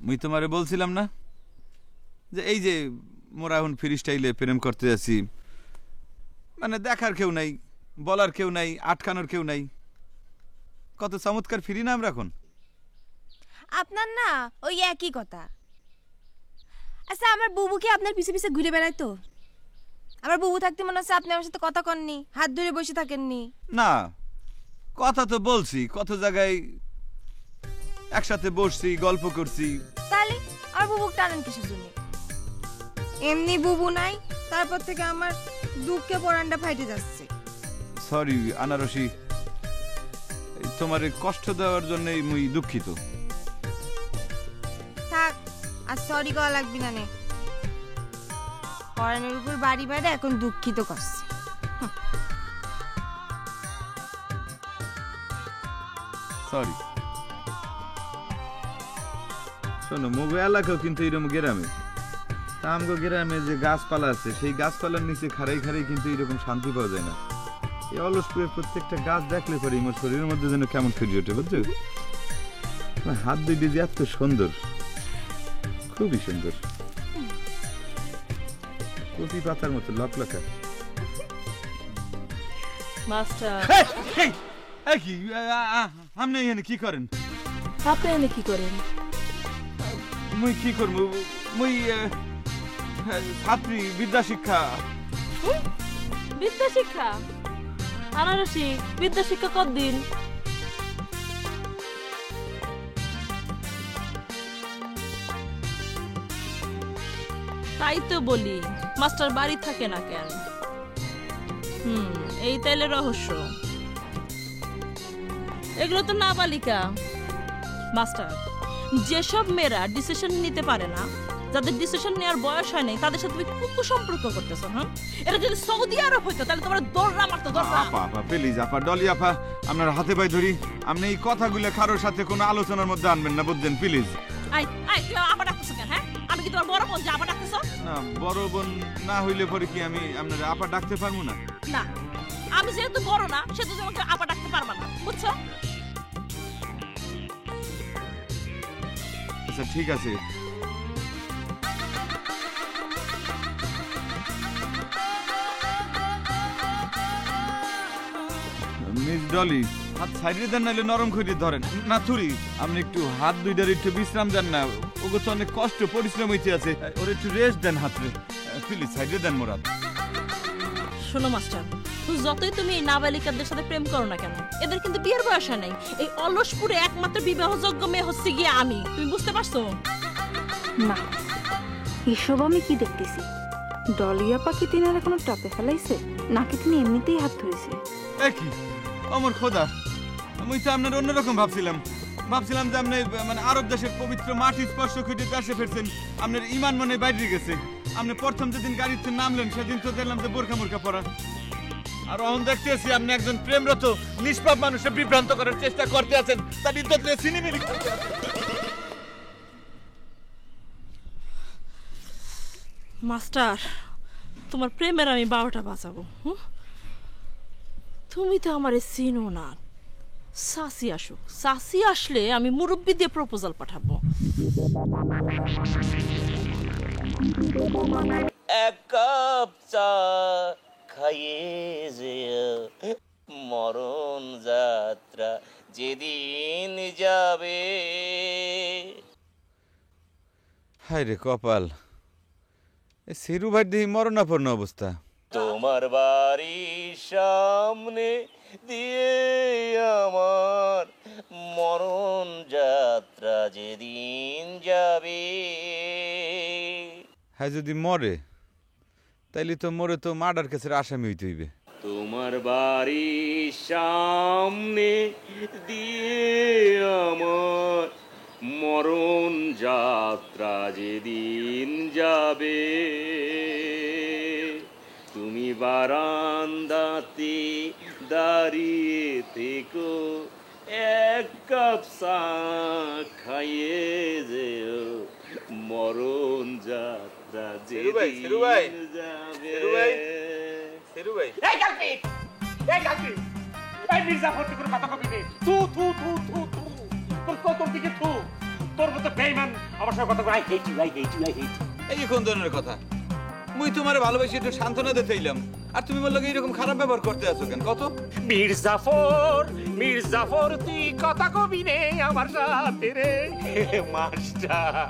মুই তোমারে বলছিলাম না যে এই যে মোরা এখন ফ্রি স্টাইলে প্রেম করতে যাচ্ছি, মানে দেখার কেউ নাই, বলার কেউ নাই, আটকানোর কেউ নাই। কত চমৎকার ফ্রি না আমরা এখন। আপনার না ওই একই কথা। আচ্ছা আমার বুবু কি আপনার পিছে পিছে ঘুরে বেড়ায়? তো আমার বুবু থাকতে মনে হচ্ছে আপনি আমার সাথে কথা কননি, হাত ধরে বসে থাকেননি। না, কথা তো বলছি, কত জায়গায় একসাথে বসছি, গল্প করছি। তাহলে আমার বুবুকে টানেন কিসের জন্য? এমনি বুবু নাই, তারপর থেকে আমার দুঃখে পরান্ডা ফাইটে যাচ্ছে। সরি আনারসি, তোমার কষ্ট দেওয়ার জন্যই মুই দুঃখিত। থাক, আর সরি করা লাগবি না। পরানের উপর বাড়ি বাইরে এখন দুঃখিত করছে। সরি। শোনো, মোগো এলাকাও কিন্তু এরকম গ্রামে, তা আমগো গ্রামে যে গাছপালা আছে সেই গাছপালার নিচে খাড়াই খাড়াই কিন্তু এরকম শান্তি পাওয়া যায় না। এই অলসপুরের প্রত্যেকটা গাছ দেখলে পরে আমার শরীরের মধ্যে যেন কেমন ফিরে ওঠে, বুঝছো? হাত দুই দিয়ে এত সুন্দর, খুবই সুন্দর, কচি পাতার মতো লকলকা। মাস্টার কি আপনি এখানে কি করেন? আপনি এনে কি করেন? মুই কি করবো, মুই ছাত্রী, বিদ্যা শিক্ষা। বিদ্যা শিক্ষা? আনারসি, বিদ্যা শিক্ষা কতদিন? তাই তো বলি মাস্টার বাড়ি থাকে না কেন? এই তাইলে রহস্য। এগুলো তো নাবালিকা। মাস্টার, যেসব মেয়েরা ডিসিশন নিতে পারে না, যাদের ডিসিশন নেওয়ার বয়স হয় নাই, তাদের সাথে তুমি কুসম্পর্ক করতেছো। হ্যাঁ, এটা যদি সৌদি আরব হইতো তাহলে তোমার দৌড়া মারতো। আপা আপা প্লিজ আপা, ডলি আপা, আপনার হাতে পায়ে ধরি, আপনি এই কথাগুলো কারোর সাথে কোনো আলোচনার মধ্যে আনবেন না, বুঝছেন? প্লিজ। আই আই তুই আবার ডাকতেছ কেন? হ্যাঁ, আমি কি তোমার বড় বোন যে আবার ডাকতেছ? না, বড় বোন না হইলে পরে কি আমি আপনার আপা ডাকতে পারবো না? না, আমি যেহেতু বড় না সেহেতু তোমাকে আপা ডাকতে পারবা না, বুঝছো? আচ্ছা ঠিক আছে। মিস ডলি, হাত সাইডে দেন, নাহলে নরম করে ধরেন না। থুরি, আপনি একটু হাত দুইটার একটু বিশ্রাম দেন না, ওগো তো অনেক কষ্ট পরিশ্রম হইতে আছে, ওর একটু রেস্ট দেন হাতরে, প্লিজ সাইডে দেন মোরাদ। শোনো মাস্টার, যতই তুমি এই নাবালিকাদের সাথে প্রেম করো না কেন, এদের কিন্তু বিয়ের বয়স হয় নাই। এই অলসপুরে একমাত্র বিবাহযোগ্য মেয়ে হচ্ছে গিয়ে আমি, তুমি বুঝতে পারছো? না, এসব আমি কি দেখতেছি? ডলিয়া পাখি তিনারা কোনো টপে ফেলাইছে নাকি তিনি এমনিতেই হাত ধরেছে? কি আমার খোদা, আমি তো আপনার অন্যরকম ভাবছিলাম যে আপনি মানে আরব দেশের পবিত্র মাটি স্পর্শ করে দেশে ফিরছেন, আপনার ইমান মনে বাইরে গেছে। আপনি প্রথম যেদিন গাড়িতে নামলেন সেদিন তো দেখলাম যে বোরখা মোরখা পরা, আর এখন দেখতেছি আপনি একজন প্রেমরত নিষ্পাপ মানুষকে বিভ্রান্ত করার চেষ্টা করতে আছেন, তার ইজ্জত নিয়ে সিনেমিনি করতে আছেন। মাস্টার, তোমার প্রেমের আমি 12টা বাজাবো। তুমি তো আমারে চিনো না। সাসি আসুক, সাসি আসলে আমি মুরব্বি দিয়ে প্রপোজাল পাঠাবো। এক কাপ চা খাইয়ে যেও, মরণ যাত্রা যেদিন যাবে। হায় রে কপাল, সিরু ভাই দেখি মরণাপন্ন অবস্থা। তোমার বাড়ির সামনে দিয়ে আমার মরণ যাত্রা যেদিন যাবে। হ্যাঁ, যদি মরে তাইলে তো মরে তো মার্ডার কেসের আসামি হইতে হইবে। তোমার বাড়ির সামনে দিয়ে আমার মরণ যাত্রা যেদিন যাবে, তুমি বারান্দাতে দাঁড়িয়ে থেকো, এক কাপ চা খাইয়ে যেও, মরণ যাত্রা যেদিন যাবে। মির্জাফর করে কথা কবি নে, তু তু তু তু তু, তোর দিকে থু, তোর মতো বেঈমান আমার সাথে কথা কই I hate you I hate you I hate এই কোন ধরনের কথা? মুই তোমারে ভালোবাসি একটু সান্ত্বনা দিতে এলাম, আর তুমি বললো এইরকম খারাপ ব্যবহার করতে আছো কেন? কত মীর জাফর তুই কথা কবি রে আমার সাথে রে মাস্টার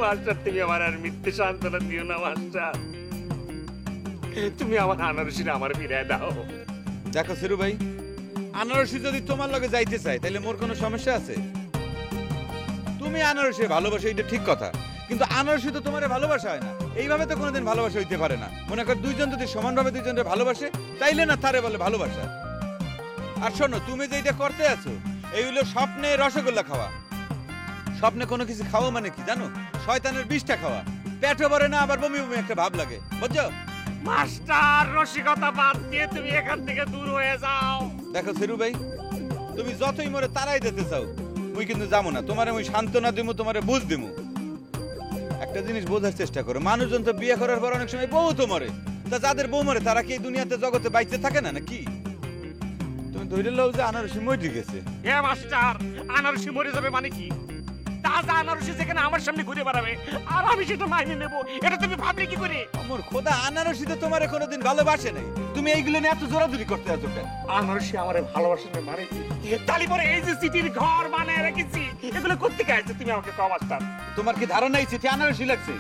মাস্টার তুমি আমার আর মিথ্যে সান্ত্বনা দিও না মাস্টার, তুমি আমার আনারসিরে আমার ফিরায় দাও। দেখো সিরু ভাই, আনারসি যদি তোমার লগে যাইতে চাই তাহলে মোর কোনো সমস্যা আছে? তুমি আনারসি ভালোবাসো এটা ঠিক কথা, কিন্তু আনারসি তো তোমারে ভালোবাসা হয় না। এইভাবে তো কোনোদিন ভালোবাসা হইতে পারে না। মনে কর দুইজন যদি সমানভাবে দুইজনের ভালোবাসে তাইলে না তারে বলে ভালোবাসা। আর শোনো, তুমি যেটা করতে আছো এই হলো স্বপ্নে রসগোল্লা খাওয়া। স্বপ্নে কোনো কিছু খাওয়া মানে কি জানো? শয়তানের বিষটা খাওয়া। পেটও ভরে না, আবার বমি বমি একটা ভাব লাগে, বুঝছো? মাস্টার রসিকতা বাদ দিয়ে তুমি এখান থেকে দূর হয়ে যাও। দেখো সিরু ভাই, তুমি যতই মরে তারাই দিতে চাও, মুই কিন্তু যাবো না। তোমারে মুই সান্ত্বনা দিমু, তোমারে বুঝ দিমু। একটা জিনিস বোঝার চেষ্টা করো, মানুষজন তো বিয়ে করার পর অনেক সময় বউ তো মরে। তা যাদের বউ মরে তারা কি এই দুনিয়াতে জগতে বাইচে থাকে না নাকি? তুমি ধরে লও যে আনারসি মরে গেছে। হে মাস্টার, আনারসি মরে যাবে মানে কি? তাজা আনারসি যেখানে আমার সামনে ঘুরে বেড়াবে আর আমি সেটা মাইনে নেব, এটা তুমি ভাবলে কি করে? আমার খোদা, আনারসি তো তোমারে কোনোদিন ভালোবাসে নাই। তুমি এইগুলো নিয়ে এত জোরাজুরি করতে আছো কেন? আনারসি আমারে ভালোবাসে না মানে কি? তালি পরে এই যে সিটির ঘর বানায় রেখেছি, এগুলো করতে গেছে তুমি আমাকে কও মাস্টার। তোমার কি ধারণা এই চিঠি আনারসি লাগছে?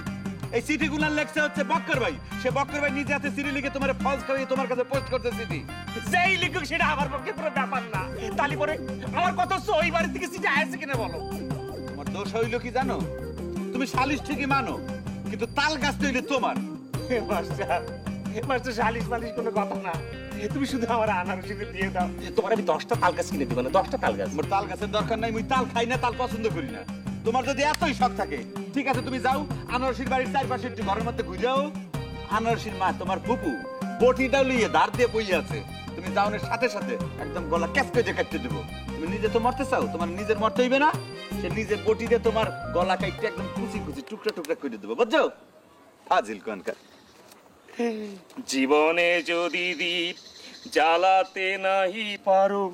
এই চিঠি গুলার লেখছে হচ্ছে বক্কর ভাই। সে বক্কর ভাই নিজে হাতে চিঠি লিখে তোমার ফলস খাইয়ে তোমার কাছে পোস্ট করতে চিঠি। যেই লিখুক সেটা আমার পক্ষে কোনো ব্যাপার না। তালি পরে আমার কত ওই বাড়ি থেকে চিঠি আসছে কিনা বলো? তোমার দোষ হইল কি জানো? তুমি সালিশ ঠিকই মানো, কিন্তু তাল গাছ তো হইলে তোমার। মাস্টার মাস্টার সালিশ মালিশ কোনো কথা না, তুমি শুধু আমার আনারসি দিয়ে দাও। তোমার আমি 10টা তাল গাছ কিনে দিব না, 10টা তাল গাছ। আমার তাল গাছের দরকার নাই, মুই তাল খাই না, তাল পছন্দ করি না। তোমার যদি এতই শখ থাকে ঠিক আছে, তুমি যাও আনারসির বাড়ির চারপাশে একটু ঘরের মধ্যে ঘুরাও। আনারসির মা তোমার ফুপু বটিটাও লিয়ে ধার দিয়ে বই আছে। তুমি যাওনের সাথে সাথে একদম গলা ক্যাচ করে কাটতে দেবো। তুমি নিজে তো মরতে চাও, তোমার নিজের মরতে হইবে না। সে নিজের বটি দিয়ে তোমার গলা কাটতে একদম কুচি কুচি টুকরা টুকরা করে দেবো, বুঝছো? ফাজিল কোনকার। জীবনে যদি দীপ জ্বালাতে নাহি পারো,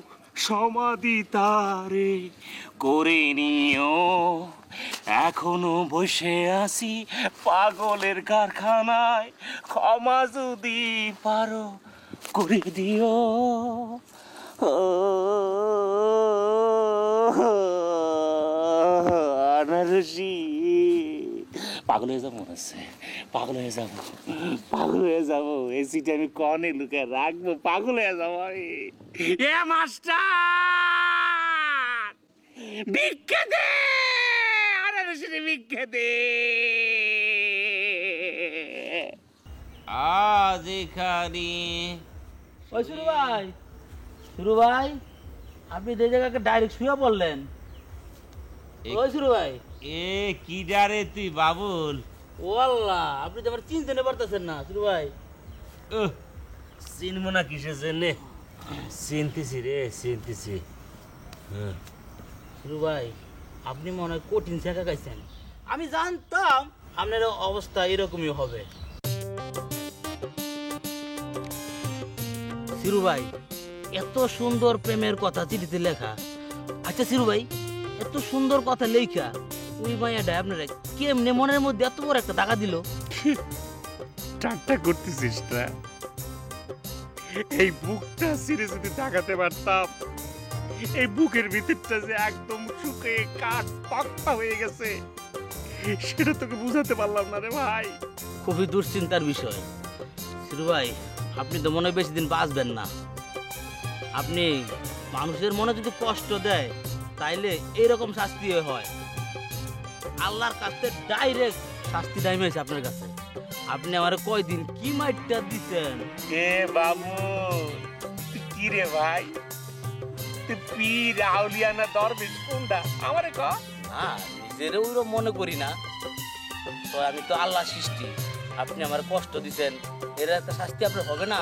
সমাধি তারে করে নিও। এখনো বসে আছি পাগলের কারখানায়, ক্ষমা যদি পারো করে দিও। আনারসি পাগল হয়ে যাবো, মনে হচ্ছে পাগল হয়ে যাবো, পাগল হয়ে যাবো। এই সিটে আমি কনে লুকে রাখবো, পাগল হয়ে যাবো আমি। এ মাস্টার ভিক্ষে দে, আনারসিরে ভিক্ষে দে। আজ এখানে ওই সুরু ভাই আপনি যে জায়গাকে ডাইরেক্ট শুয়ে পড়লেন। ওই সুরু ভাই, এ কি ডারে তুই বাবুল? ও আল্লাহ, আপনি তো আমার চিনতে পারতেছেন না সুরু ভাই। চিনবো না কিসের জন্যে? চিনতেছি রে, চিনতেছি। সুরু ভাই, আপনি মনে হয় কঠিন শেখা খাইছেন। আমি জানতাম আপনার অবস্থা এরকমই হবে। সিরু ভাই, এত সুন্দর প্রেমের কথা চিঠিতে লেখা। আচ্ছা সিরু ভাই, এত সুন্দর কথা লেখা ওই মাইয়াটা আপনারা কেমনে মনের মধ্যে এত বড় একটা দাগা দিল? ঠাট্টা করতেছিস না? এই বুকটা ছিঁড়ে যদি দেখাতে পারতাম, এই বুকের ভিতরটা যে একদম শুকিয়ে কাঠ পাক্কা হয়ে গেছে, সেটা তোকে বুঝাতে পারলাম না রে ভাই। খুবই দুশ্চিন্তার বিষয়। সিরু ভাই, আপনি তো মনে হয় বেশি দিন বাঁচবেন না। আপনি মানুষের মনে যদি কষ্ট দেয় তাইলে এইরকম শাস্তি হয়। আল্লাহর কাছে ডাইরেক্ট শাস্তি নামিয়েছে আপনার কাছে। আপনি আমার কয়দিন কি মাইটটা দিচ্ছেন? এ বাবু, কি রে ভাই, তুই পীর আউলিয়া না দরবেশ কোনটা আমারে ক? না, নিজের ওইরকম মনে করি না। তো আমি তো আল্লাহ সৃষ্টি, আপনি আমার কষ্ট দিচ্ছেন, এর একটা শাস্তি আপনার হবে না?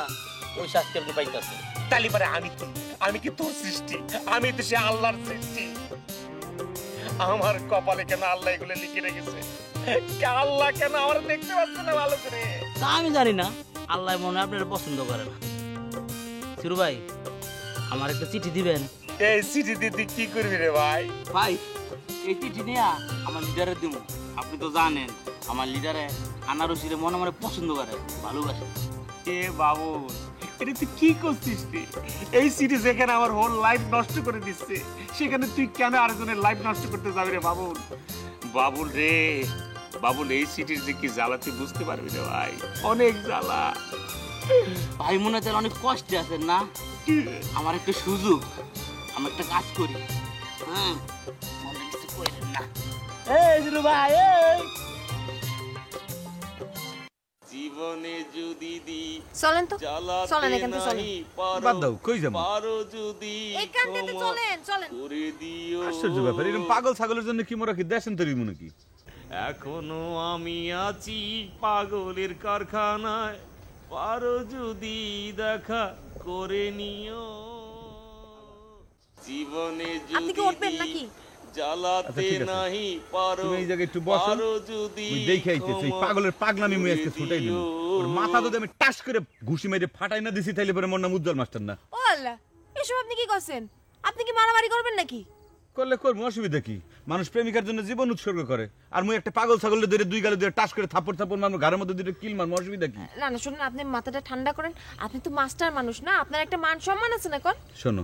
ওই শাস্তি আপনি পাইতেছেন। তালি পারে আমি কি তোর সৃষ্টি? আমি তো সে আল্লাহর সৃষ্টি। আমার কপালে কেন আল্লাহ এগুলো লিখে রেখেছে? আল্লাহ কেন আমার দেখতে পাচ্ছে না ভালো করে? তা আমি জানি না, আল্লাহ মনে হয় আপনার পছন্দ করে না। সিরু ভাই, আমার একটা চিঠি দিবেন? এই চিঠি দিয়ে তুই কি করবি রে ভাই? ভাই, এই চিঠি নিয়ে আমার লিডারে দিব। আপনি তো জানেন আমার লিডারে আনারসিরে মনে মনে পছন্দ করে, ভালোবাসে। এ বাবু, এটা তুই কি করছিস রে? এই সিটি যেখানে আমার হোল লাইফ নষ্ট করে দিচ্ছে, সেখানে তুই কেন আরেকজনের লাইফ নষ্ট করতে যাবি রে বাবুল? বাবুল রে, বাবুল এই সিটির যে কি জ্বালা তুই বুঝতে পারবি রে ভাই, অনেক জ্বালা। ভাই মনে হয় অনেক কষ্টে আছেন না? আমার একটা সুযোগ, আমি একটা কাজ করি। হ্যাঁ, মনে কিছু কইলেন না। এই জিরু ভাই, এই জীবনে যদি দি চলেন তো, জ্বালাতে চলেন এখান থেকে চলেন। নাহি পারো, বাদ দাও, কই যাবো? পারো যদি এখান থেকে ক্ষমা চলেন, চলেন। করে দিও। আশ্চর্য ব্যাপার, এরকম পাগল ছাগলের জন্য কি মোরা কি দেশেন তৈরি মনে কি? এখনো আমি আছি পাগলের কারখানায়, পারো যদি দেখা করে নিও। জীবনে আপনি কি যদি উঠবেন নাকি? আচ্ছা, জ্বালাতে ঠিক আছে। নাহি পারো, তুমি এই জায়গায় একটু বসো, পারো যদি মুই দেখে আইতেছি এই পাগলের পাগলামি মুই আজকে ছুটাই দিব। ওর মাথা যদি আমি টাস করে ঘুষি মেরে ফাটাই না দিছি তাইলে পরে মোর নাম উজ্জ্বল মাস্টার না। ও আল্লাহ, এসব আপনি কি করছেন? আপনি কি মারামারি করবেন নাকি? করলে করবো, অসুবিধা কি? মানুষ প্রেমিকার জন্য জীবন উৎসর্গ করে, আর মুই একটা পাগল ছাগলের ধরে দুই গালে ধরে টাস করে থাপ্পড় থাপ্পড় মারবো, ঘরের মধ্যে দুটো কিল মারবো, অসুবিধা কি? না না, শুনুন, আপনি মাথাটা ঠান্ডা করেন। আপনি তো মাস্টার মানুষ না, আপনার একটা মান সম্মান আছে না? কোন শোনো,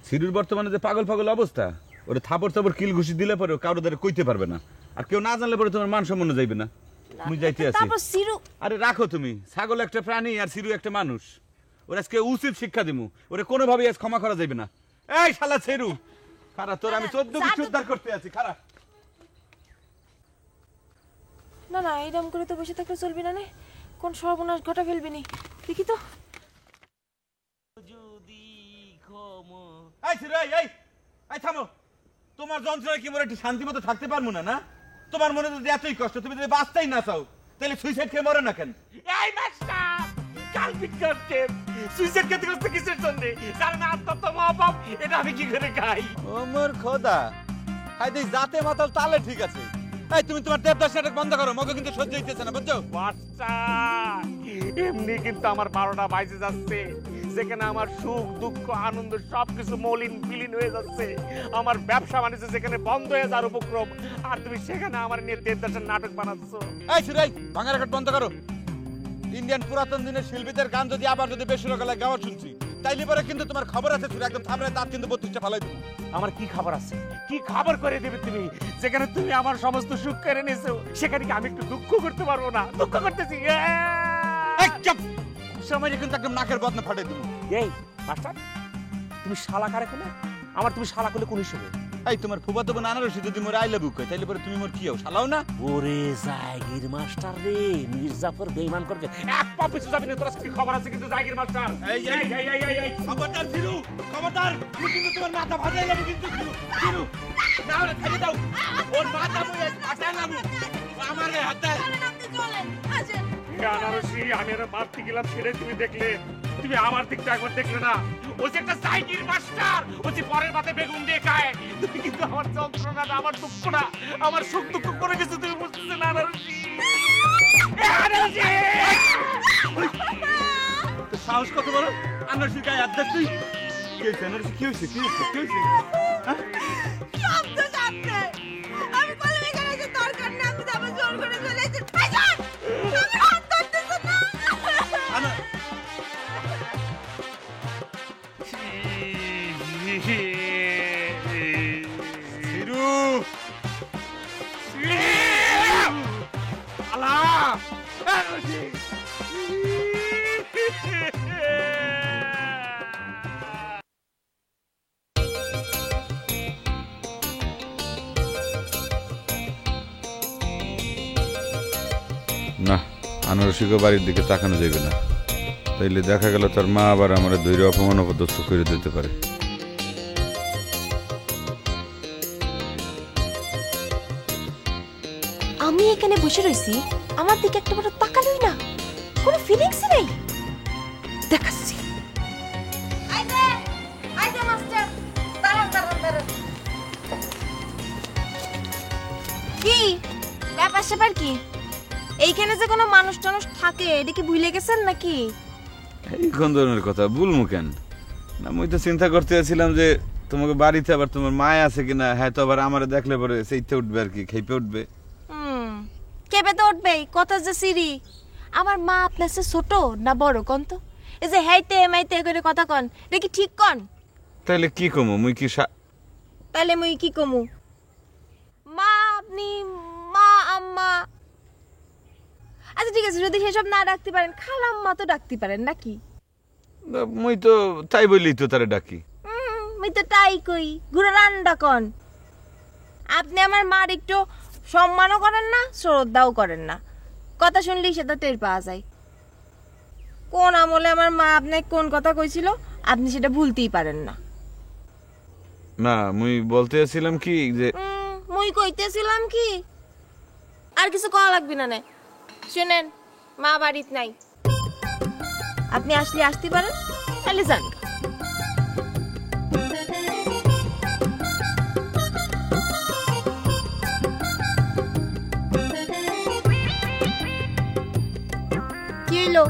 সিরুর বর্তমানে যে পাগল পাগল অবস্থা, ওরে থাপড় থাপড় কিল ঘুষি দিলে পরে কারো দ্বারা কইতে পারবে না, আর কেউ না জানলে পরে তোমার মান সম্মান যাইবে না। মুই যাইতে আছি। তারপর সিরু, আরে রাখো তুমি, ছাগল একটা প্রাণী আর সিরু একটা মানুষ, ওর আজকে উচিত শিক্ষা দিমু, ওরে কোনোভাবেই আজ ক্ষমা করা যাইবে না। এই শালা সিরু, খারা তোর আমি 14 কিছু উদ্ধার করতে আছি, খারা। না না, এরকম করে তো বসে থাকলে চলবে না। কোন সর্বনাশ ঘটা ফেলবি নি, দেখি তো। যদি ক্ষমা এই সিরু, এই থামো। তোমার যন্ত্রণায় কি মোর একটু শান্তি মতো থাকতে পারবো না? না, তোমার মনে যদি এতই কষ্ট, তুমি যদি বাঁচতেই না চাও, তাহলে সুইসাইড খেয়ে মরে না কেন? এই মাস্টার কালপিট করতে সুইসাইড করতে করতে কিসের জন্য? কারণ আত্মহত্যা মহাপাপ, এটা আমি কি করে খাই? ও মোর খোদা, হাই দেই জাতে মাতাল তালে ঠিক আছে। এই তুমি তোমার দেবদাস নাটক বন্ধ করো, মগে কিন্তু সহ্য হইতেছে না, বুঝছো? মাস্টার এমনি কিন্তু আমার 12টা বাজে যাচ্ছে, যেখানে আমার সুখ দুঃখ আনন্দ সবকিছু মলিন বিলীন হয়ে যাচ্ছে। আমার ব্যবসা বাণিজ্য যেখানে বন্ধ হয়ে যাওয়ার উপক্রম, আর তুমি সেখানে আমার নিয়ে দেবদাসের নাটক বানাচ্ছ। এই সিরু, ভাঙা রেকর্ড বন্ধ করো। ইন্ডিয়ান পুরাতন দিনের শিল্পীদের গান যদি আবার যদি বেসুরো গলায় গাওয়া শুনছি, তাইলে পরে কিন্তু তোমার খবর আছে, সিরু একদম থামরে দাঁত কিন্তু 32টা ফালাই দেবো। আমার কি খবর আছে? কি খবর করে দেবে তুমি? যেখানে তুমি আমার সমস্ত সুখ কেড়ে নিয়েছো, সেখানে কি আমি একটু দুঃখ করতে পারবো না? দুঃখ করতেছি। এই চুপ, সময় কিন্তু একদম নাকের বদনা ফাটাই দেবো। এই মাস্টার, তুমি শালা কারে কোলে? আমার তুমি শালা কোলে কোন হিসেবে? এই তোমার ফুফাতো বোন আনারসি যদি মোর আই লাভ ইউ কয়, তাইলে পরে তুমি মোর কি হও, শালাও না? ওরে জাগির মাস্টার রে, মির্জাফর বেঈমান করবে। এক পা পিছু যাবি না, তোর কি খবর আছে কিন্তু জাগির মাস্টার? এই খবরদার সিরু, খবরদার, আমি কিন্তু তোমার মাথা ভাজাই লাবো কিন্তু সিরু, সিরু, না হলে খাইয়ে দাও, ওর মাথা মুই ফাটাই লাবো, আমারে হাতে। আপনি চলেন, আসেন। আনারসি, আমি আর মারতে গেলাম সেটাই তুমি দেখলে, তুমি আমার দিকটা একবার দেখলে না? ও যে একটা জাগির মাস্টার, ও যে পরের মাথায় বেগুন দিয়ে খায়। তুমি কিন্তু আমার যন্ত্রণা না, আমার দুঃখ না, আমার সুখ দুঃখ করে গেছে, তুমি বুঝতেছো না আনারসি? আনারসি! তো সাহস কত বড়, আনারসির গায়ে হাত দিস তুই? কি হয়েছে আনারসি, কি হয়েছে, কি হয়েছে, কি হয়েছে? সব তো সামনে। আমি বললাম এখানে এসে দরকার না, আপনি তো আমার জোর করে চলে এসেছেন। আসেন! আমার হাত ধরতেছেন না। আনা- সিরু, আল্লাহ! আনারসি! না, আনারসিকে বাড়ির দিকে তাকানো যাবে না, তাইলে দেখা গেল তার মা আবার আমার ধৈর্য অপমান অপদস্থ করে দিতে পারে। আমি এখানে বসে রইছি, আমার দিকে একটা বড় তাকালই না, কোনো ফিলিংস নেই। দেখাচ্ছি। আইদে, আইদে মাস্টার, দাঁড়ান দাঁড়ান দাঁড়ান। কি ব্যাপার স্যাপার কি? এইখানে যে কোনো মানুষ টানুষ থাকে, এটা কি ভুলে গেছেন নাকি? এই কোন ধরনের কথা, ভুলমু কেন? না, মুই তো চিন্তা করতে আছিলাম যে তোমাকে বাড়িতে আবার তোমার মায় আছে কিনা, হ্যাঁ তো আবার আমারে দেখলে পরে সেইতে উঠবে আর কি, খেপে উঠবে। কেবে তো উঠবেই, কথা যে সিরি। আমার মা আপনার চেয়ে ছোট না বড় কন তো? এই যে হাইতে মাইতে করে কথা কন, এটা কি ঠিক কন? তাইলে কি কমু মুই কি তাহলে মুই কি কমু? মা আপনি, মা আম্মা। আচ্ছা ঠিক আছে, যদি সেসব না ডাকতে পারেন খালাম্মা তো ডাকতে পারেন নাকি? মুই তো তাই বললি তো তারে ডাকি। মুই তো তাই কই, ঘুরে রান্না কন। আপনি আমার মার একটু সম্মানও করেন না, শ্রদ্ধাও করেন না। কথা শুনলেই সেটা টের পাওয়া যায়। কোন আমলে আমার মা আপনাকে কোন কথা কইছিল আপনি সেটা ভুলতেই পারেন না। না মুই বলতে চাইছিলাম কি যে মুই কইতেছিলাম কি, আর কিছু কওয়া লাগবে না। শুনেন, মা বাড়িত নাই, আপনি আসলে আসতে পারেন, তাহলে যান। কি হইলো?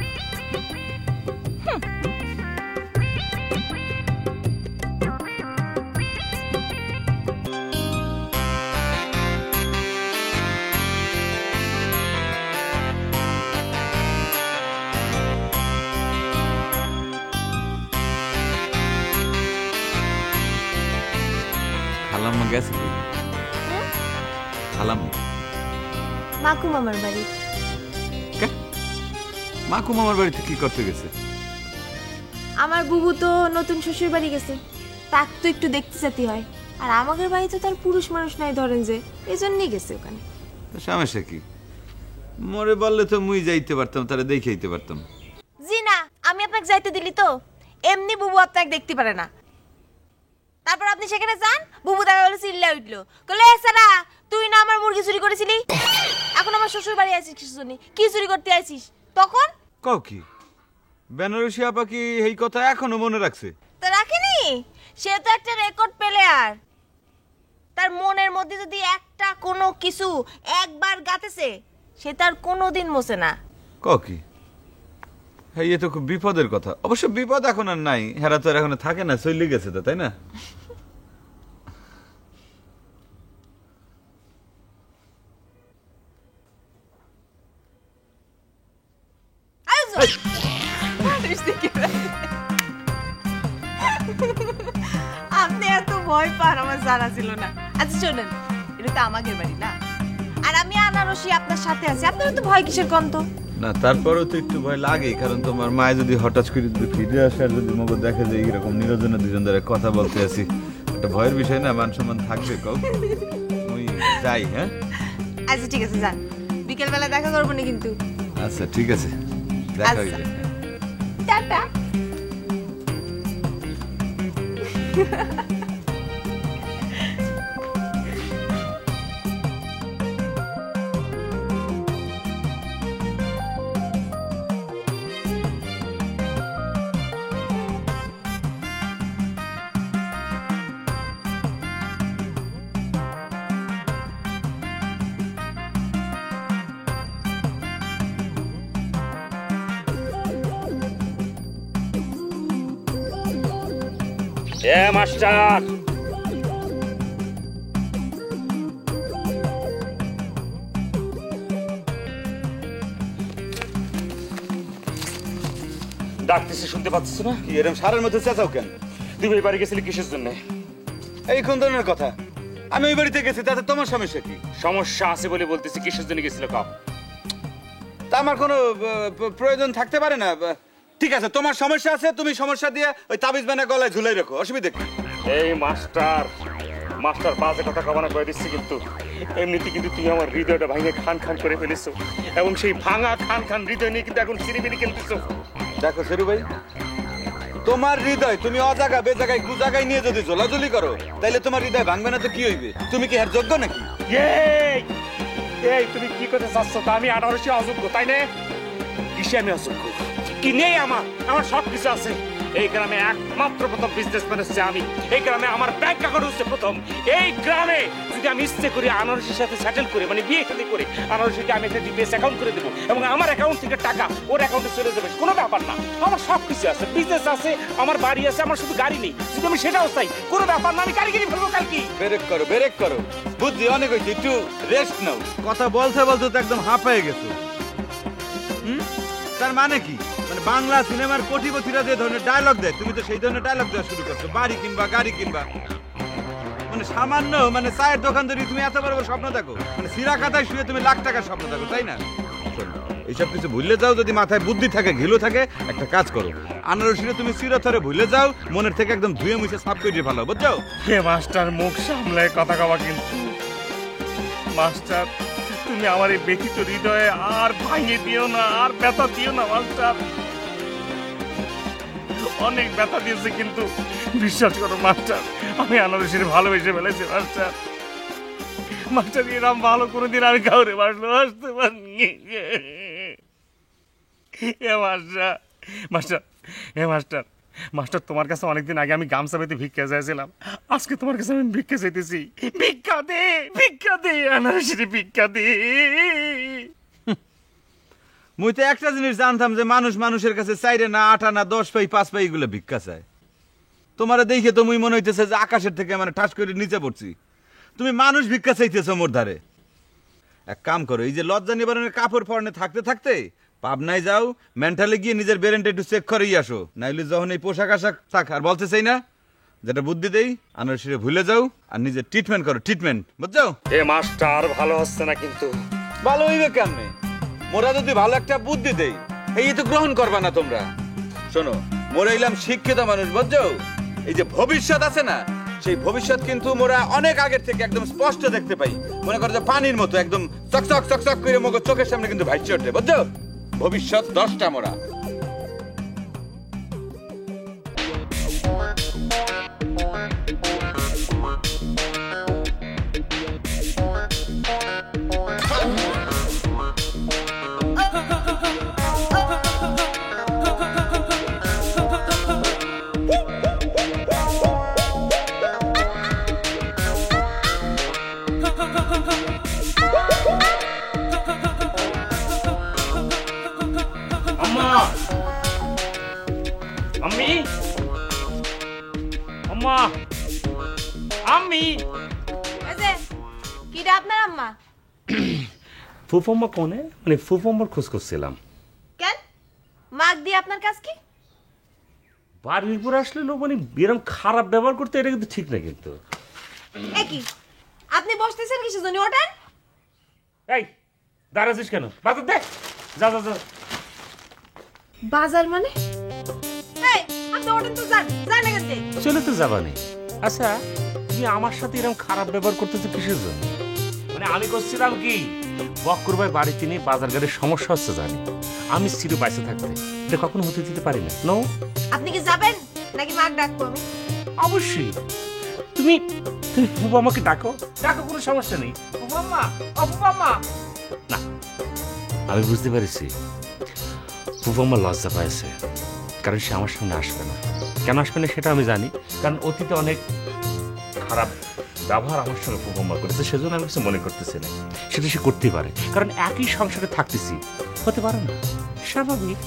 খালাম্মা গেছে কই? খালাম্মা মাকু মামার বাড়ি। মাকু মামার বাড়িতে কি করতে গেছে? আমার বুবু তো নতুন শ্বশুর বাড়ি গেছে, তাক তো একটু দেখতে যেতে হয়। আর আমাদের বাড়িতে তো আর পুরুষ মানুষ নাই ধরেন যে, এই জন্যই গেছে ওখানে। সমস্যা কি? মরে বললে তো মুই যাইতে পারতাম, তারা দেখে আইতে পারতাম। জি না, আমি আপনাকে যাইতে দিলি তো, এমনি বুবু আপনাকে দেখতে পারে না। তারপর আপনি সেখানে যান, বুবু দেখা গেল চিল্লা উঠলো, কলে সারা তুই না আমার মুরগি চুরি করেছিলি, এখন আমার শ্বশুর বাড়ি আছিস কিছু জন্য, কি চুরি করতে আইছিস? তখন কও কি বেনারসি আপা কি এই কথা এখনো মনে রাখছে? তো রাখিনি, সে তো একটা রেকর্ড প্লেয়ার। তার মনের মধ্যে যদি একটা কোনো কিছু একবার গাতেছে, সে তার কোনোদিন মোছে না। কও কি? হ্যাঁ, এ তো খুব বিপদের কথা। অবশ্য বিপদ এখন আর নাই, হেরা তো আর এখন থাকে না, চলে গেছে তো, তাই না? আপনি এত ভয় পান আমার জানা ছিল না। আচ্ছা শোনেন, এটা তো আমাদের বাড়ি না, আর আমি আনারসি আপনার সাথে আছি, আপনার তো ভয় কিসের কন্ত? না তারপরেও তো একটু ভয় লাগে, কারণ তোমার মায় যদি হঠাৎ করে যদি ফিরে আসে আর যদি মগজ দেখে যে এইরকম নিরজনে দুজন ধরে কথা বলতে আছি, একটা ভয়ের বিষয় না, মান সম্মান থাকবে। কও মুই যাই। হ্যাঁ আচ্ছা ঠিক আছে, যান, বিকেল বেলা দেখা করবো না কিন্তু। আচ্ছা ঠিক আছে, দেখা আচ্ছা। হইবে। টাটা। এ মাস্টার, ডাকতেছি শুনতে পাচ্ছিস না? কি এরকম সারের মধ্যে চেঁচাও কেন? তুই এই বাড়ি গেছিলি কিসের জন্য? এই কোন ধরনের কথা? আমি ওই বাড়িতে গেছি, তাতে তোমার সমস্যা কি? সমস্যা আছে বলে বলতেছি, কিসের জন্য গেছিল কাপ? তা আমার কোনো প্রয়োজন থাকতে পারে না। ঠিক আছে, তোমার সমস্যা আছে, তুমি সমস্যা দিয়ে ওই তাবিজ বানা গলায় ঝুলাই রাখো, অসুবিধা কি? এই মাস্টার, মাস্টার বাজে কথা কমানো করে দিচ্ছি, কিন্তু এমনিতে কিন্তু তুই আমার হৃদয়টা ভাঙে খান খান করে ফেলেছ, এবং সেই ভাঙা খান খান হৃদয় নিয়ে কিন্তু এখন সিরিবিরি খেলতেছ। দেখো সেরু ভাই, তোমার হৃদয় তুমি অজাগা বেজাগায় কুজাগায় নিয়ে যদি ঝোলাঝুলি করো, তাইলে তোমার হৃদয় ভাঙবে না তো কি হইবে? তুমি কি এর যোগ্য নাকি? এই এই তুমি কি করতে চাচ্ছ? তা আমি 18 অযোগ্য, তাই না? কিসে আমি অযোগ্য? কি নেই আমার? আমার সব কিছু আছে। এই গ্রামে একমাত্র প্রথম বিজনেসম্যান হচ্ছে আমি। এই গ্রামে আমার ব্যাংক অ্যাকাউন্ট হচ্ছে প্রথম। এই গ্রামে যদি আমি ইচ্ছে করি আনারসের সাথে সেটেল করে মানে বিয়ে শাদী করে আনারসকে আমি একটা জিপিএস অ্যাকাউন্ট করে দেবো এবং আমার অ্যাকাউন্ট থেকে টাকা ওর অ্যাকাউন্টে চলে যাবে, কোনো ব্যাপার না। আমার সব কিছু আছে, বিজনেস আছে, আমার বাড়ি আছে, আমার শুধু গাড়ি নেই। যদি আমি সেটাও চাই কোনো ব্যাপার না, আমি গাড়ি কিনে ফেলবো কালকে। ব্রেক করো ব্রেক করো, বুদ্ধি অনেক হয়েছে, একটু রেস্ট নাও। কথা বলতে বলতে তো একদম হাঁপায়ে গেছো। তার মানে কি, মানে বাংলা সিনেমার কোটিপতিরা যে ধরনের ডায়লগ দেয় তুমি তো সেই ধরনের ডায়লগ দেওয়া শুরু করছো, বাড়ি কিনবা গাড়ি কিনবা। মানে সামান্য মানে চায়ের দোকান ধরে তুমি এত বড় বড় স্বপ্ন দেখো, মানে সিরা খাতায় শুয়ে তুমি লাখ টাকার স্বপ্ন দেখো, তাই না? এইসব কিছু ভুলে যাও, যদি মাথায় বুদ্ধি থাকে ঘিলু থাকে একটা কাজ করো, আনারসিরে তুমি চিরতরে ভুলে যাও, মনের থেকে একদম ধুয়ে মুছে সাফ করে দিয়ে ভালো, বুঝছো? হে মাস্টার, মুখ সামলায় কথা কওয়া কিন্তু। মাস্টার তুমি আমার এই ব্যথিত হৃদয়ে আর ভাঙিয়ে দিও না, আর ব্যথা দিও না মাস্টার। অনেক ব্যথা দিয়েছে কিন্তু বিশ্বাস করো মাস্টার, আমি আনারসির ভালোবেসে ফেলেছি মাস্টার। মাস্টার এরকম ভালো কোনোদিন আমি কাউরে ভালোবাসতে পারিনি। এ মাস্টার মাস্টার এ মাস্টার মাস্টার তোমার কাছে অনেকদিন আগে আমি গামছা পেতে ভিক্ষা চাইছিলাম, আজকে তোমার কাছে আমি ভিক্ষা চাইতেছি। ভিক্ষা দে আনারসির ভিক্ষা দে। মুই তো একটা জিনিস জানতাম যে মানুষ মানুষের কাছে চাইরে না 8 আনা 10 পাই 5 পাই এগুলো ভিক্ষা চায়। তোমারে দেখে তো মুই মনে হইতেছে যে আকাশের থেকে মানে ঠাস করে নিচে পড়ছি। তুমি মানুষ ভিক্ষা চাইতেছো মোর ধারে। এক কাম করো, এই যে লজ্জা নিবারণের কাপড় পরনে থাকতে থাকতে পাবনায় যাও, মেন্টালে গিয়ে নিজের ব্রেনটা একটু চেক করেই আসো, নাইলে যখন এই পোশাক আশাক থাক আর বলতে চাই না, যেটা বুদ্ধি দেই আনারসিরে ভুলে যাও আর নিজের ট্রিটমেন্ট করো, ট্রিটমেন্ট, বুঝছো? এ মাস্টার ভালো হচ্ছে না কিন্তু। ভালো হইবে কেমনে? মোরা যদি ভালো একটা বুদ্ধি দেই এই তো গ্রহণ করবা না তোমরা। শোনো, মোরা এলাম শিক্ষিত মানুষ, বুঝছো? এই যে ভবিষ্যৎ আছে না, সেই ভবিষ্যৎ কিন্তু মোরা অনেক আগের থেকে একদম স্পষ্ট দেখতে পাই। মনে করো যে পানির মতো একদম চকচক চকচক করে মগজ চোখের সামনে কিন্তু ভাইসে ওঠে, বুঝছো? ভবিষ্যৎ 10টা মোরা। কিটা আপনার আম্মা? ফুফম্মা কোনে? মানে ফুফম্মার খোঁজ করছিলাম। কেন মাগ দিয়ে আপনার কাজ কি? বাড়ির উপর আসলে লোক মানে এরকম খারাপ ব্যবহার করতে, এটা কিন্তু ঠিক না কিন্তু। একই আপনি বসতেছেন কিসের জন্য? ওঠেন। এই দাঁড়াছিস কেন? বাজার দে, যা যা যা। বাজার মানে? এই আপনি ওঠেন তো, যান যান এখান থেকে। চলে তো যাবানি। আচ্ছা তুমি আমার সাথে এরকম খারাপ ব্যবহার করতেছো কিসের জন্য? মানে আমি করছিলাম কি, বক্কর ভাই বাড়িতে নিয়ে বাজার ঘাটের সমস্যা হচ্ছে জানি, আমি চির বাইসে থাকতে এটা কখনো হতে দিতে পারি না। নো, আপনি কি যাবেন নাকি মাগ ডাকবো আমি? অবশ্যই তুমি তুমি ফুফু আমাকে ডাকো, ডাকো, কোনো সমস্যা নেই। ফুফু আম্মা, ও ফুফু আম্মা। না, আমি বুঝতে পেরেছি ফুফু আম্মা লজ্জা পাইছে, কারণ সে আমার সামনে আসবে না। কেন আসবে না সেটা আমি জানি, কারণ অতীতে অনেক খারাপ ব্যবহার আমার সঙ্গে ফুফু আম্মা করেছে, সেজন্য আমি কিছু মনে করতেছি না। সেটা সে করতেই পারে, কারণ একই সংসারে থাকতেছি, হতে পারে না, স্বাভাবিক।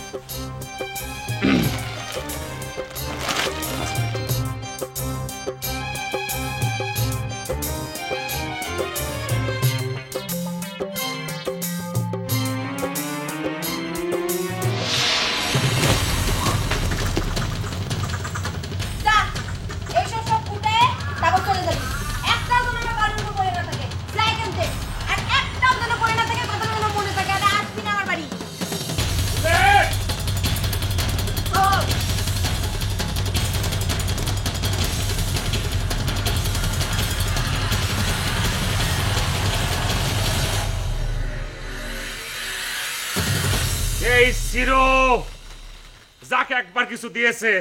এই চিরো যাকে একবার কিছু দিয়েছে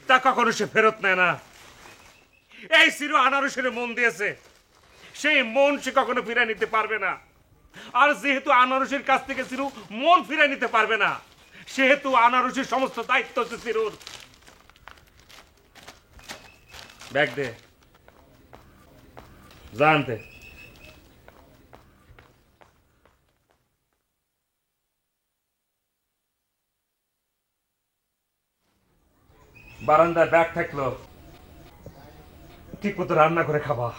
তা কখনো সে ফেরত নেয় না। এই চিরো আনারসের মন দিয়েছে, সেই মন সে কখনো ফিরে নিতে পারবে না। আর যেহেতু আনারসের কাছ থেকে চিরু মন ফিরে নিতে পারবে না, সেহেতু আনারসের সমস্ত দায়িত্ব হচ্ছে চিরুর। ব্যাগ দে জানতে বারান্দায় ব্যাগ থাকলো ঠিক মতো রান্না করে খাবা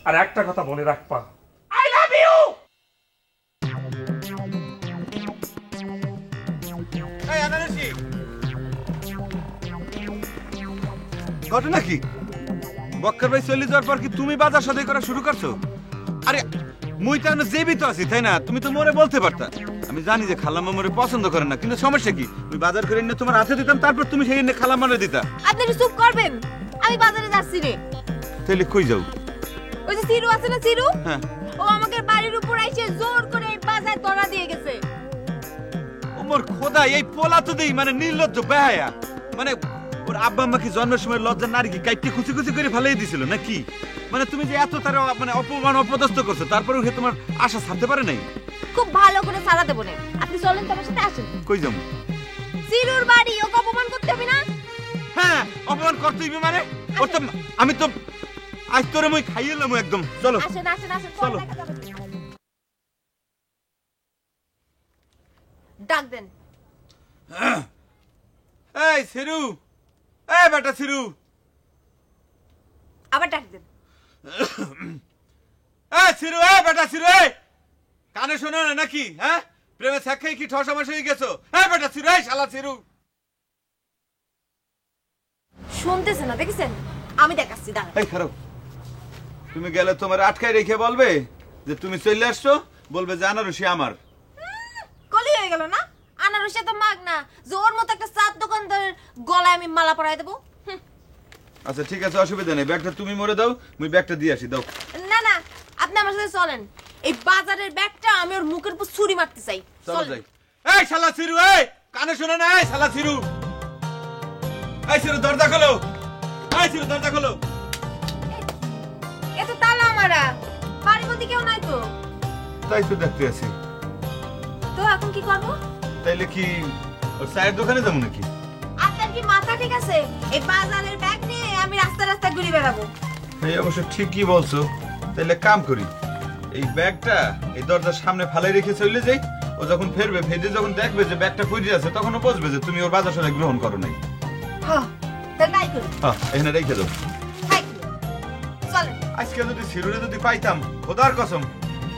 আর একটা কথা মনে রাখবা আই লাভ ইউ। এই আনারসি ঘটনা কি? বক্কর ভাই চলে যাওয়ার পর কি তুমি বাজার সদাই করা শুরু করছো? আরে মুই তো এখনো জীবিত আছি তাই না? তুমি তো মোরে বলতে পারতা। আমি জানি যে খালাম্মা মোরে পছন্দ করে না, কিন্তু সমস্যা কি? আমি বাজার করে এনে তোমার হাতে দিতাম, তারপর তুমি সেই এনে খালাম্মারে দিতা। আপনি একটু চুপ করবেন, আমি বাজারে যাচ্ছি রে। তাইলে কই যাও? ওই যে চিরু আছে না, চিরু, হ্যাঁ, ও আমাদের বাড়ির উপর আইসে জোর করে এই বাজার ধরা দিয়ে গেছে। ও মোর খোদা, এই পোলা তো দেই মানে নির্লজ্জ বেহায়া। মানে ওর আব্বা আম্মা কি জন্মের সময় লজ্জা নারী কি কাইটে খুশি খুশি করে ফেলাই দিছিল নাকি? মানে তুমি যে এত তার মানে অপমান অপদস্থ করছো, তারপরেও সে তোমার আশা ছাড়তে পারে নাই? খুব ভালো করে সারা দেবো না, আপনি চলেন তো আমার সাথে, আসেন। কই যাবো? চিরুর বাড়ি, ওকে অপমান করতে হবে না? হ্যাঁ, অপমান করতে হইবে মানে? ওর তো আমি তো আজ তোরে মই খাইয়েলাম একদম। চলো আসেন আসেন আসেন, চলো। দেখা যাবে। ডাক দেন। এই সিরু, এই বেটা সিরু, আবার ডাক দেন। এই সিরু, এই বেটা সিরু, এই কানে শোনো না নাকি? হ্যাঁ, প্রেমে ছাক্কাই কি ঠসামাস হয়ে গেছো? এই বেটা সিরু, এই শালা সিরু। শুনতেছেন না, দেখেছেন? আমি দেখাচ্ছি, দাঁড়ান। এই খারাপ, তুমি গেলে তোমার আটকায় রেখে বলবে যে তুমি চলে আসছো, বলবে যে আনারসি আমার। কলি হয়ে গেল না? আনারসে তো মাগ না, জোর মতো একটা চার দোকানদারের গলায় আমি মালা পরাই দেবো। আচ্ছা ঠিক আছে, অসুবিধা নেই। ব্যাগটা তুমি মরে দাও, আমি ব্যাগটা দিয়ে আসি। দাও। না না, আপনি আমার সাথে চলেন। এই বাজারের ব্যাগটা আমি ওর মুখের উপর ছুরি মারতে চাই। চলো যাই। এই শালা সিরু, এই কানে শোনো না? এই শালা সিরু, এই সিরু দরজা খোলো। এই সিরু দরজা খোলো। এ তো তালা মারা, বাড়ির মধ্যে কেউ নাই তো। তাই তো দেখতে আছি। তো এখন কি করবো? তাইলে কি ওর চায়ের দোকানে যাবো নাকি? আপনার কি মাথা ঠিক আছে? এই বাজারের ব্যাগ নিয়ে আমি রাস্তা রাস্তা ঘুরে বেড়াবো? এই অবশ্য ঠিকই বলছো। তাইলে কাম করি, এই ব্যাগটা এই দরজার সামনে ফালাই রেখে চলে যাই। ও যখন ফেরবে, ফেরবে যখন দেখবে যে ব্যাগটা পড়ে আছে, তখন ও বুঝবে যে তুমি ওর বাজার সদাই গ্রহণ করো নাই। হ্যাঁ, তাই তাই করি। হ্যাঁ, এখানে রেখে দাও। তাই চলেন। আজকে যদি সিরুরে যদি পাইতাম, খোদার কসম।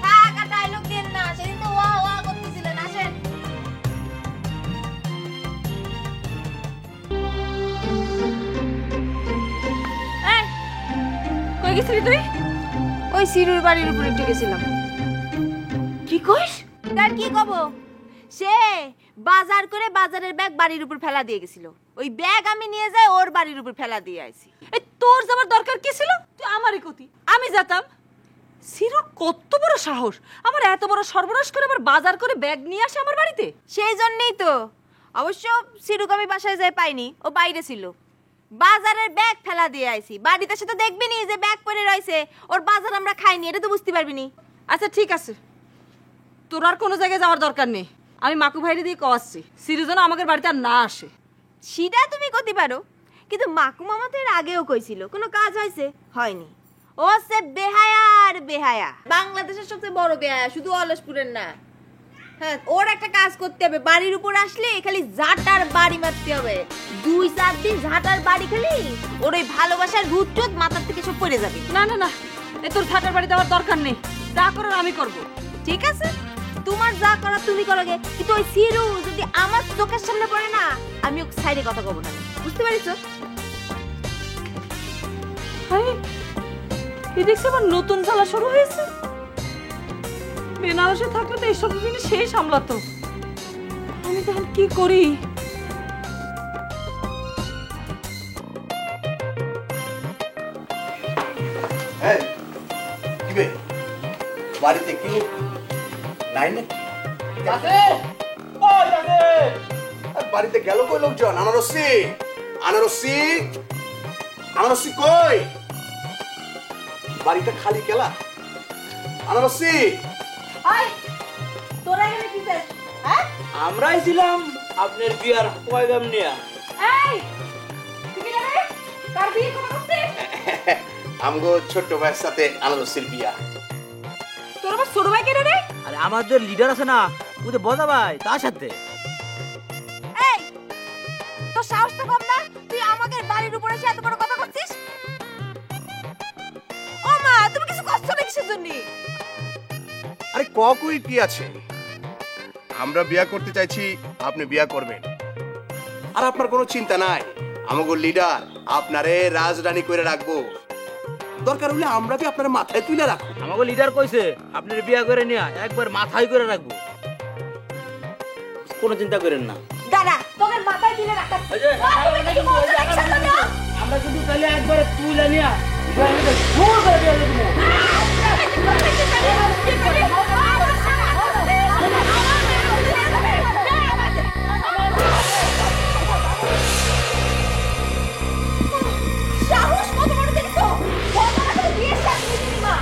থাক, আর ডায়লগ দেন না, সেদিন তো ওয়া ওয়া করতেছিলেন। আসেন। এই কই গেছিলি তুই? ওই সিরুর বাড়ির উপর একটু গেছিলাম। কি কইস? তার কি কব? সে বাজার করে বাজারের ব্যাগ বাড়ির উপর ফেলা দিয়ে গেছিল। ওই ব্যাগ আমি নিয়ে যাই ওর বাড়ির উপর ফেলা দিয়ে আইছি। এই তোর যাবার দরকার কি ছিল? তুই আমারই কতি, আমি যেতাম। সিরুর কত বড় সাহস, আমার এত বড় সর্বনাশ করে আবার বাজার করে ব্যাগ নিয়ে আসে আমার বাড়িতে। সেই জন্যই তো। অবশ্য সিরুকে আমি বাসায় যাই পাইনি, ও বাইরে ছিল। বাজারের ব্যাগ ফেলা দিয়ে আইছি। বাড়িতে সে তো দেখবিনি যে ব্যাগ পড়ে রয়েছে। ওর বাজার আমরা খাইনি, এটা তো বুঝতে পারবিনি। আচ্ছা ঠিক আছে, তোর আর কোনো জায়গায় যাওয়ার দরকার নেই। আমি মাকু ভাইরে দিয়ে কওয়াচ্ছি সিরু যেন আমাদের বাড়িতে আর না আসে। সেটা তুমি করতে পারো, কিন্তু মাকু মামা তো এর আগেও কইছিল, কোনো কাজ হয়েছে? হয়নি। ও সে বেহায়া আর বেহায়া, বাংলাদেশের সবচেয়ে বড় বেহায়া, শুধু অলসপুরের না। হ্যাঁ, ওর একটা কাজ করতে হবে। বাড়ির উপর আসলে খালি ঝাঁটার বাড়ি মারতে হবে। 2-4 দিন ঝাঁটার বাড়ি খালি ওর ওই ভালোবাসার ভূত টুত মাথার থেকে সব পড়ে যাবে। না না না, এ তোর ঝাঁটার বাড়ি দেওয়ার দরকার নেই, যা করার আমি করব। ঠিক আছে, তোমার যা করা তুমি করোগে, কিন্তু ওই সিরু যদি আমার চোখের সামনে পড়ে না, আমি ওকে সাইডে কথা কব না। বুঝতে পারিছো? আরে এই দেখছি আবার নতুন জ্বালা শুরু হয়েছে। বেনারসে থাকলে তো এইসব জিনিস সেই সামলাতো। আমি তখন কি করি? হ্যাঁ, কিবে বাড়িতে কি নাই না? বাড়িতে গেল কই লোকজন? আনারসি, আনারসি, আনারসি কই? বাড়িটা খালি কেলা? আনারসি, তোরা এখানে কি চাস? হ্যাঁ? আমরাই ছিলাম আপনার বিয়ার পয়গাম নিয়া। এই, তুই কি জানিস? কার বিয়ে কথা করছিস? আমগো ছোট্ট ভাইয়ের সাথে আনারসের বিয়া। তোর আবার ছোট ভাই কেন রে? আরে আমাদের লিডার আছে না, ওই যে বজা ভাই, তার সাথে। এই তোর সাহস তো কম না, তুই আমাকে বাড়ির উপরে এসে এত বড় কথা করছিস? ও মা, তুমি কিছু করছো না কিসের জন্য? আরে কই কি আছে, আমরা বিয়া করতে চাইছি, আপনি বিয়া করবেন। আর আপনার কোনো চিন্তা নাই, আমাগো লিডার আপনারে রাজরানী করে রাখবো। দরকার হলে আমরা কি আপনার মাথায় তুলে রাখবো। আমাকে লিডার কইছে আপনার বিয়া করে নিয়ে একবার মাথায় করে রাখবো, কোনো চিন্তা করেন না। দাদা তোকে মাথায় তুলে রাখা। আমরা কিন্তু তাহলে একবার তুলে নিয়ে সাহস কত বড় দেখছো? ভগবান আমাকে দিয়ে শাস্তি দিবি মা।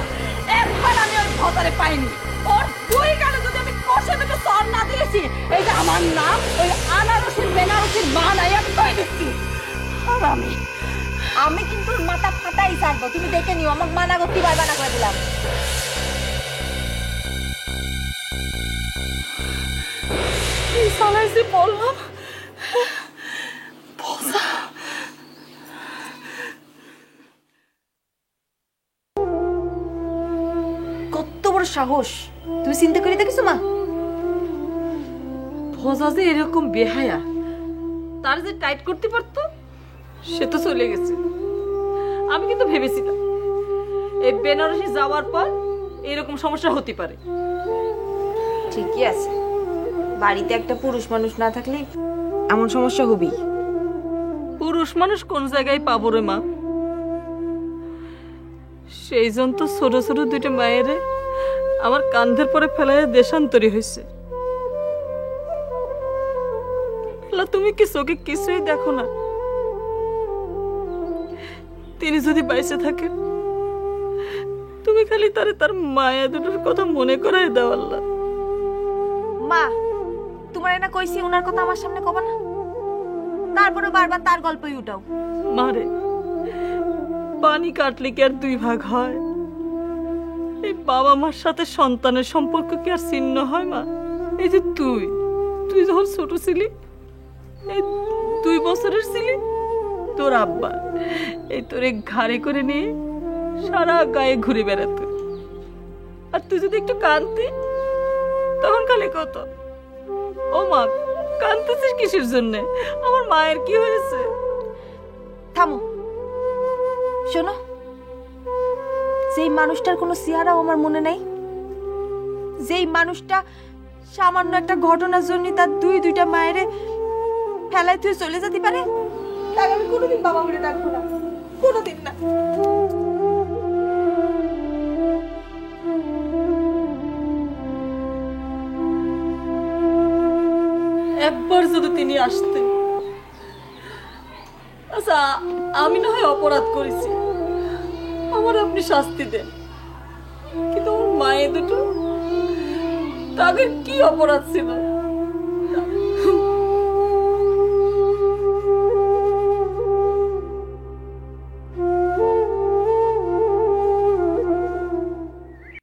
একবার আমি ওই ভগবানে পাইনি। ওর দুই গালে যদি আমি কষে মেটে সর না দিয়েছি, এই যে আমার নাম ওই আনারসের বেনারসির মা নাই আমি কই দিচ্ছি। আর আমি কিন্তু মাথা ফাটাই ছাড়বো, তুমি দেখে নিও। আমাকে মানা করতে পারবা না করে দিলাম। কি চালাইছি বললাম। কত বড় সাহস, তুমি চিন্তা করে দেখছো মা? ভজা যে এরকম বেহায়া, তার যে টাইট করতে পারতো সে তো চলে গেছে। আমি কিন্তু ভেবেছিলাম এই বেনারসি যাওয়ার পর এরকম সমস্যা হতে পারে। ঠিকই আছে, বাড়িতে একটা পুরুষ মানুষ না থাকলে এমন সমস্যা হবেই। পুরুষ মানুষ কোন জায়গায় পাবো রে মা? সেই জন তো ছোট ছোট দুইটা মায়েরে আমার কান্ধের পরে ফেলায় দেশান্তরী হয়েছে। তুমি কি চোখে কিছুই দেখো না? তিনি যদি বাইসে থাকেন, তুমি খালি তার মায়া দুটোর কথা মনে করাই দাও আল্লাহ। মা, তোমার না কইছি ওনার কথা আমার সামনে কবা না, তারপরে বারবার তার গল্পই উঠাও। মারে, পানি কাটলে কি আর দুই ভাগ হয়? এই বাবা মার সাথে সন্তানের সম্পর্ক কি আর ছিন্ন হয় মা? এই যে তুই যখন ছোট ছিলি, এই 2 বছরের ছিলি, তোর আব্বা এই তোরে ঘাড়ে করে নিয়ে সারা গায়ে ঘুরে বেড়াতো। আর তুই যদি একটু কাঁদতি তখন খালি কত, ও মা কাঁদতেছিস কিসের জন্য? আমার মায়ের কি হয়েছে? থামো, শোনো, যেই মানুষটার কোনো চেহারাও আমার মনে নেই, যেই মানুষটা সামান্য একটা ঘটনার জন্য তার দুইটা মায়েরে ফেলায় তুই চলে যেতে পারে, তাকে আমি কোনোদিন বাবা বলে ডাকবো না, কোনোদিন না। একবার যদি তিনি আসতেন, আচ্ছা আমি না হয় অপরাধ করেছি, আমার আপনি শাস্তি দেন, কিন্তু আমার মায়ের দুটো তাদের কি অপরাধ ছিল?